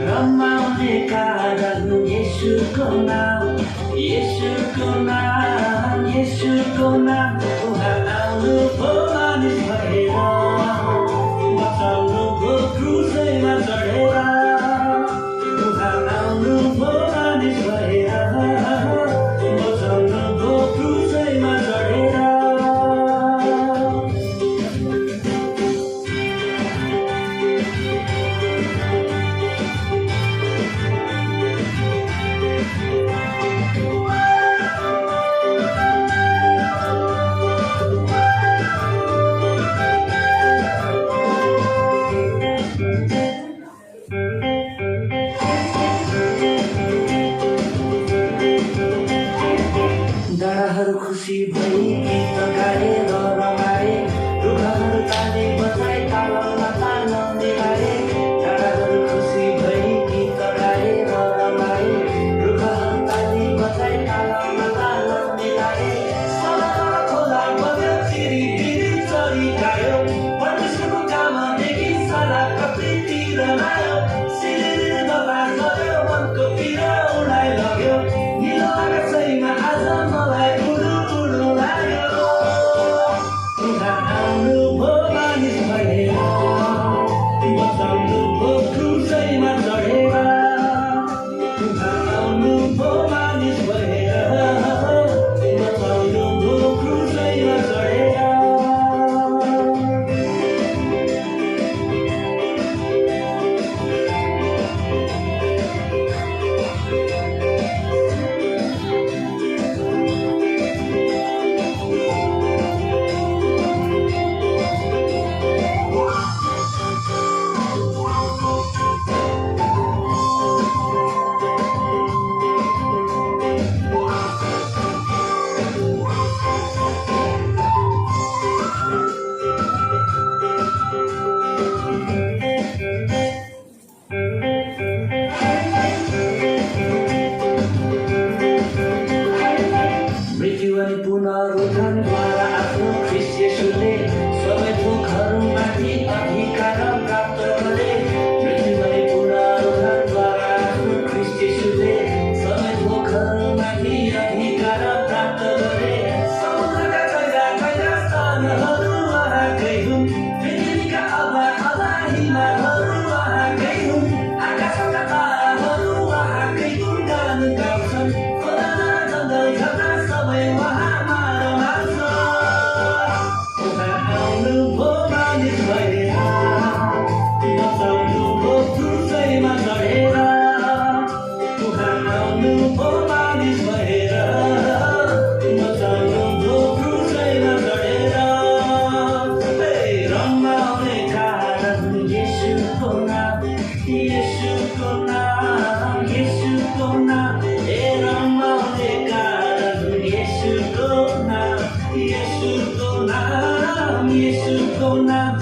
रमाउने कारण येशूको नाम, येशूको नाम, येशूको नाम। उहाँ आउनुभयो मानिस भएर, बचाउनुभयो क्रुसैमा चढेर। उहाँ आउनुभयो मानिस भएर, बचाउनुभयो क्रुसैमा चढेर। डाँडाहरू खुसी भई गीत गाए र रमाए, रुखहरू ताली बजाए तालमा ताल मिलाए। डाँडाहरू खुसी भई गीत गाए र रमाए, रुखहरू ताली बजाए तालमा ताल मिलाए। सदाबाट खोला बग्यो, चिरिबिरी चरी गायो, परमेश्वरको काम देखि सारा प्रकृति रमायो। सिरिरी बतास गयो, मनको पीडा उडाइ लग्यो, निलो आकाशैमा आज मलाई उडु उडु लाग्यो। उहाँ आउनुभयो मानिस भएर, बचाउनुभयो क्रुसैमा चढेर। उहाँ आउनुभयो मानिस भएर, बचाउनुभयो क्रुसैमा चढेर। मृत्यु अनि पुनरुत्थानद्वारा आफ्नो ख्रीष्ट येशूले सबै थोकहरूमाथि अधिकार प्राप्त गरे। मृत्यु अनि पुनरुत्थानद्वारा आफ्नो ख्रीष्ट येशूले सबै थोकहरूमाथि अधिकार प्राप्त गरे। समुद्रका कैला कैला स्थानहरू उहाँकै हुन्, पृथ्वीका अला हिमालहरू उहाँकै हुन्। आकाशका ताराहरू उहाँकै गुणगान गाउँछन्, खोला जङ्गल झरना सबै उहाँमा रमाउँछ। उहाँ आउनुभयो मानिस भएर, बचाउनुभयो क्रुसैमा चढेर। उहाँ आउनुभयो मानिस भएर, बचाउनुभयो क्रुसैमा चढेर। रमाउने कारण येशूको नाम, येशूको नाम, येशूको नाम। रमाउने कारण येशूको नाम, येशूको नाम, येशूको नाम।